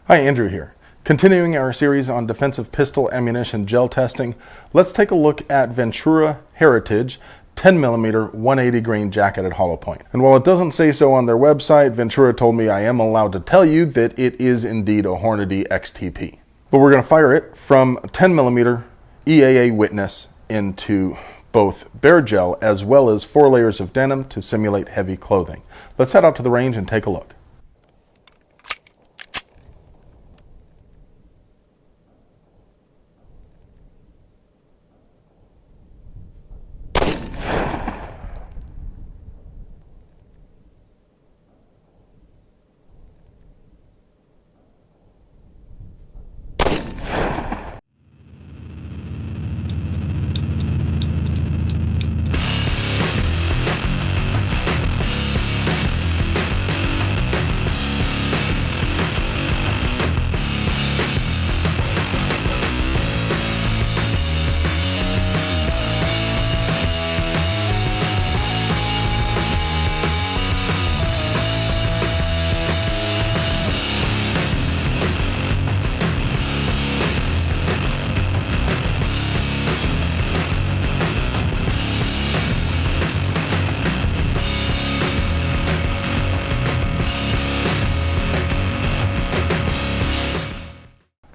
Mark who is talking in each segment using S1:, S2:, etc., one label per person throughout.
S1: Hi, Andrew here. Continuing our series on defensive pistol ammunition gel testing, let's take a look at Ventura Heritage 10mm 180 grain jacketed hollow point. And while it doesn't say so on their website, Ventura told me I am allowed to tell you that it is indeed a Hornady XTP. But we're going to fire it from 10mm EAA Wtiness into both bare gel as well as 4 layers of denim to simulate heavy clothing. Let's head out to the range and take a look.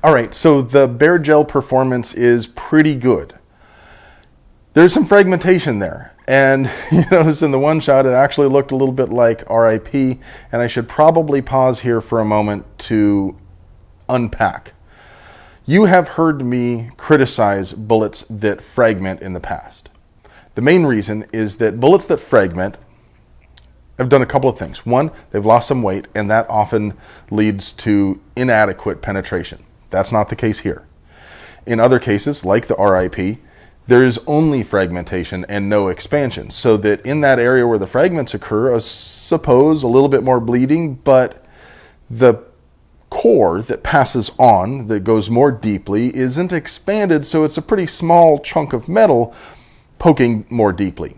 S1: Alright, so the bare gel performance is pretty good. There's some fragmentation there, and you notice in the one shot it actually looked a little bit like RIP, and I should probably pause here for a moment to unpack. You have heard me criticize bullets that fragment in the past. The main reason is that bullets that fragment have done a couple of things. One, they've lost some weight, and that often leads to inadequate penetration. That's not the case here. In other cases, like the RIP, there is only fragmentation and no expansion, so that in that area where the fragments occur, I suppose a little bit more bleeding, but the core that passes on, that goes more deeply, isn't expanded, so it's a pretty small chunk of metal poking more deeply.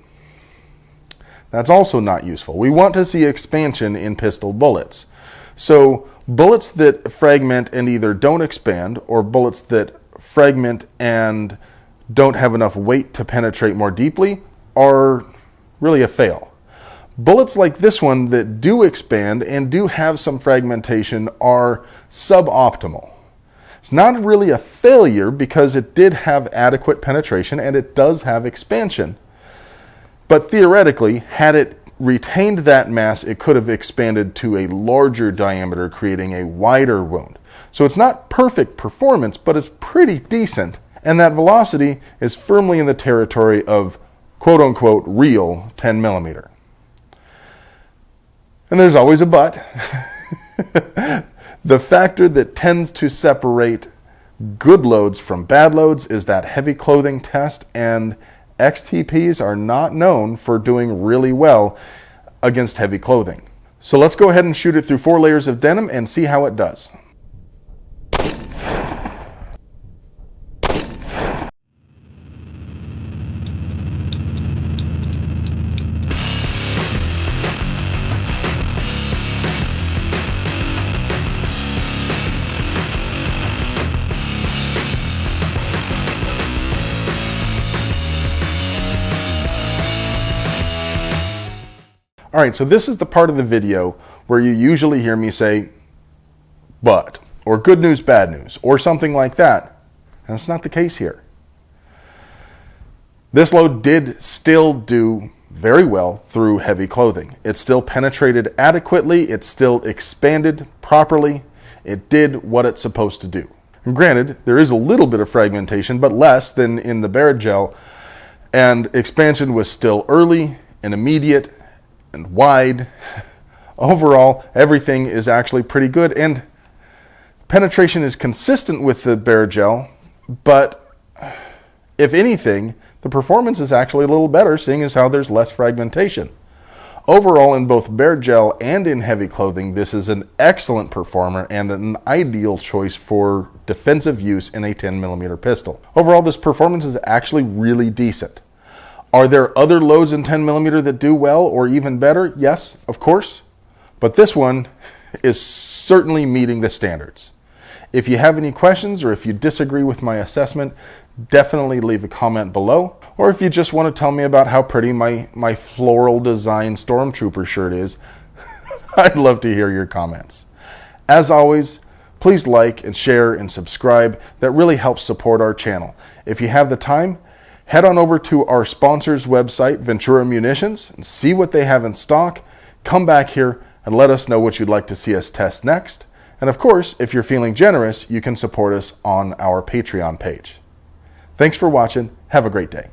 S1: That's also not useful. We want to see expansion in pistol bullets. So bullets that fragment and either don't expand, or bullets that fragment and don't have enough weight to penetrate more deeply, are really a fail. Bullets like this one that do expand and do have some fragmentation are suboptimal. It's not really a failure because it did have adequate penetration and it does have expansion. But theoretically, had it retained that mass, it could have expanded to a larger diameter, creating a wider wound. So it's not perfect performance, but it's pretty decent. And that velocity is firmly in the territory of quote-unquote real 10mm. And there's always a but. The factor that tends to separate good loads from bad loads is that heavy clothing test, and XTPs are not known for doing really well against heavy clothing. So let's go ahead and shoot it through 4 layers of denim and see how it does. Alright, so this is the part of the video where you usually hear me say, but, or good news, bad news, or something like that. And that's not the case here. This load did still do very well through heavy clothing. It still penetrated adequately, it still expanded properly, it did what it's supposed to do. And granted, there is a little bit of fragmentation, but less than in the bare gel, and expansion was still early and immediate and wide. Overall, everything is actually pretty good, and penetration is consistent with the bare gel, but if anything, the performance is actually a little better, seeing as how there's less fragmentation. Overall, in both bare gel and in heavy clothing, this is an excellent performer and an ideal choice for defensive use in a 10mm pistol. Overall, this performance is actually really decent. Are there other loads in 10mm that do well or even better? Yes, of course. But this one is certainly meeting the standards. If you have any questions or if you disagree with my assessment, definitely leave a comment below. Or if you just want to tell me about how pretty my floral design Stormtrooper shirt is, I'd love to hear your comments. As always, please like and share and subscribe. That really helps support our channel. If you have the time, head on over to our sponsor's website, Ventura Munitions, and see what they have in stock. Come back here and let us know what you'd like to see us test next. And of course, if you're feeling generous, you can support us on our Patreon page. Thanks for watching. Have a great day.